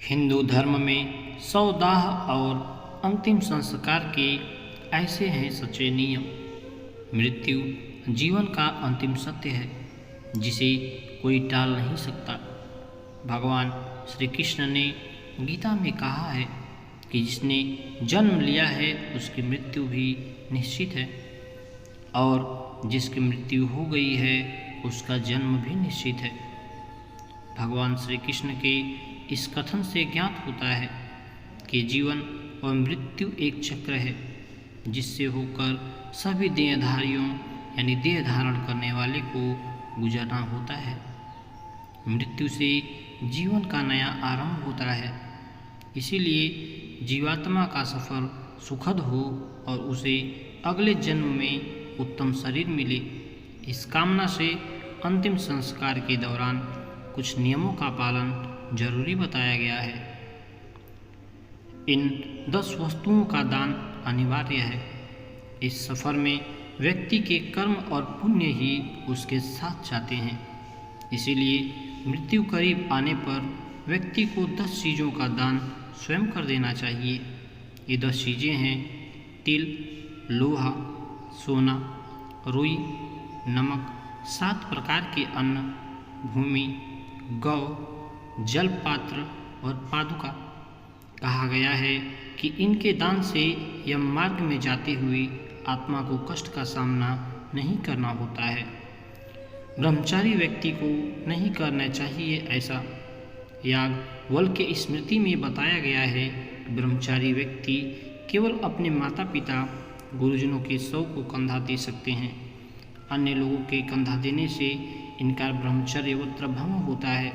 हिंदू धर्म में शवदाह और अंतिम संस्कार के ऐसे हैं सच्चे नियम। मृत्यु जीवन का अंतिम सत्य है जिसे कोई टाल नहीं सकता। भगवान श्री कृष्ण ने गीता में कहा है कि जिसने जन्म लिया है उसकी मृत्यु भी निश्चित है और जिसकी मृत्यु हो गई है उसका जन्म भी निश्चित है। भगवान श्री कृष्ण के इस कथन से ज्ञात होता है कि जीवन और मृत्यु एक चक्र है जिससे होकर सभी देहधारियों यानी देह धारण करने वाले को गुजरना होता है। मृत्यु से जीवन का नया आरंभ होता है, इसीलिए जीवात्मा का सफ़र सुखद हो और उसे अगले जन्म में उत्तम शरीर मिले, इस कामना से अंतिम संस्कार के दौरान कुछ नियमों का पालन जरूरी बताया गया है। इन 10 वस्तुओं का दान अनिवार्य है। इस सफ़र में व्यक्ति के कर्म और पुण्य ही उसके साथ जाते हैं, इसीलिए मृत्यु करीब आने पर व्यक्ति को 10 चीज़ों का दान स्वयं कर देना चाहिए। ये 10 चीज़ें हैं: तिल, लोहा, सोना, रुई, नमक, 7 प्रकार के अन्न, भूमि, गौ, जल पात्र और पादुका। कहा गया है कि इनके दान से यम मार्ग में जाते हुए आत्मा को कष्ट का सामना नहीं करना होता है। ब्रह्मचारी व्यक्ति को नहीं करना चाहिए ऐसा याग वल के स्मृति में बताया गया है। ब्रह्मचारी व्यक्ति केवल अपने माता पिता गुरुजनों के शव को कंधा दे सकते हैं। अन्य लोगों के कंधा देने से इनका ब्रह्मचर्यवत्र भंग होता है।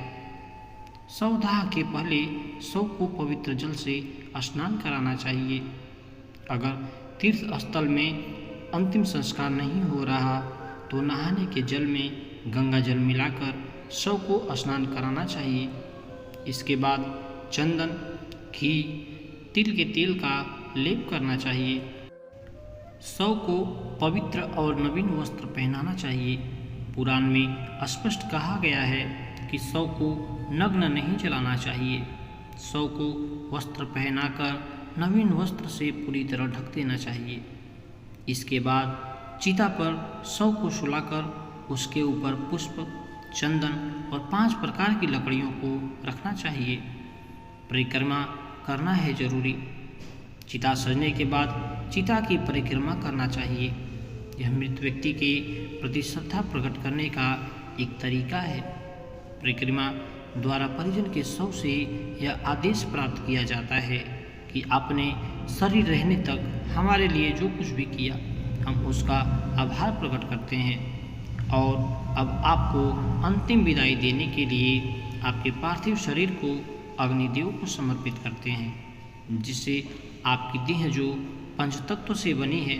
शवदाह के पहले शव को पवित्र जल से स्नान कराना चाहिए। अगर तीर्थ स्थल में अंतिम संस्कार नहीं हो रहा तो नहाने के जल में गंगा जल मिलाकर शव को स्नान कराना चाहिए। इसके बाद चंदन, घी, तिल के तेल का लेप करना चाहिए। शव को पवित्र और नवीन वस्त्र पहनाना चाहिए। पुराण में स्पष्ट कहा गया है कि शव को नग्न नहीं जलाना चाहिए। शव को वस्त्र पहनाकर नवीन वस्त्र से पूरी तरह ढक देना चाहिए। इसके बाद चिता पर शव को सुलाकर उसके ऊपर पुष्प, चंदन और 5 प्रकार की लकड़ियों को रखना चाहिए। परिक्रमा करना है जरूरी। चिता सजने के बाद चिता की परिक्रमा करना चाहिए। यह मृत व्यक्ति के प्रति श्रद्धा प्रकट करने का एक तरीका है। परिक्रमा द्वारा परिजन के शव से यह आदेश प्राप्त किया जाता है कि आपने शरीर रहने तक हमारे लिए जो कुछ भी किया हम उसका आभार प्रकट करते हैं और अब आपको अंतिम विदाई देने के लिए आपके पार्थिव शरीर को अग्निदेव को समर्पित करते हैं, जिससे आपकी देह जो पंचतत्व से बनी है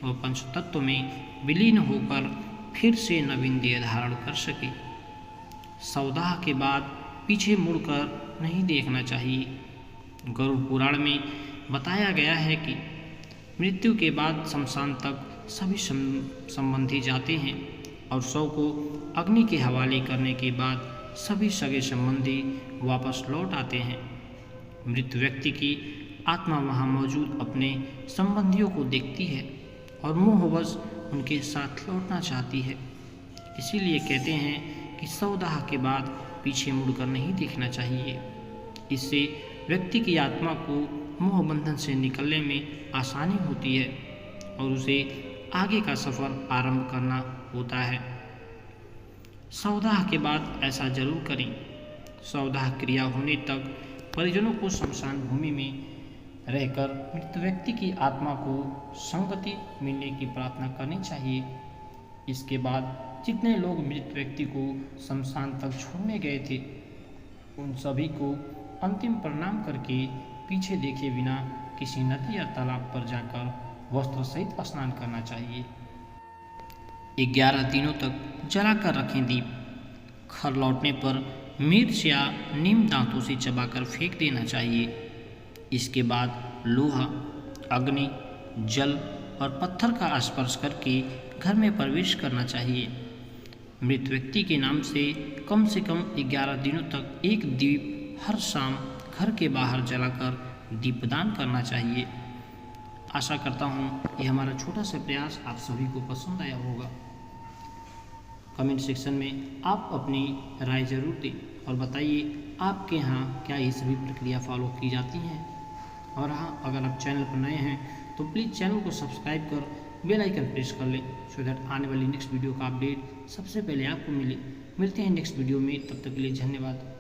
वह पंचतत्व में विलीन होकर फिर से नवीन देह धारण कर सके। शवदाह के बाद पीछे मुड़कर नहीं देखना चाहिए। गरुड़ पुराण में बताया गया है कि मृत्यु के बाद शमशान तक सभी संबंधी जाते हैं और शव को अग्नि के हवाले करने के बाद सभी सगे संबंधी वापस लौट आते हैं। मृत व्यक्ति की आत्मा वहाँ मौजूद अपने संबंधियों को देखती है और मोहवश उनके साथ लौटना चाहती है। इसीलिए कहते हैं कि शवदाह के बाद पीछे मुड़कर नहीं देखना चाहिए। इससे व्यक्ति की आत्मा को मोहबंधन से निकलने में आसानी होती है और उसे आगे का सफ़र आरंभ करना होता है। शवदाह के बाद ऐसा जरूर करें। शवदाह क्रिया होने तक परिजनों को शमशान भूमि में रहकर मृत व्यक्ति की आत्मा को संगति मिलने की प्रार्थना करनी चाहिए। इसके बाद जितने लोग मृत व्यक्ति को शमशान तक छोड़ने गए थे उन सभी को अंतिम प्रणाम करके पीछे देखे बिना किसी नदी या तालाब पर जाकर वस्त्र सहित स्नान करना चाहिए। 11 दिनों तक जलाकर रखें दीप। घर लौटने पर मिर्च या नीम दांतों से चबाकर फेंक देना चाहिए। इसके बाद लोहा, अग्नि, जल और पत्थर का स्पर्श करके घर में प्रवेश करना चाहिए। मृत व्यक्ति के नाम से कम 11 दिनों तक एक दीप हर शाम घर के बाहर जलाकर दीपदान करना चाहिए। आशा करता हूँ ये हमारा छोटा सा प्रयास आप सभी को पसंद आया होगा। कमेंट सेक्शन में आप अपनी राय ज़रूर दें और बताइए आपके यहाँ क्या ये सभी प्रक्रिया फॉलो की जाती हैं। और हाँ, अगर आप चैनल पर नए हैं तो प्लीज़ चैनल को सब्सक्राइब कर बेल आइकन प्रेस कर लें, सो दैट आने वाली नेक्स्ट वीडियो का अपडेट सबसे पहले आपको मिले। मिलते हैं नेक्स्ट वीडियो में, तब तक के लिए धन्यवाद।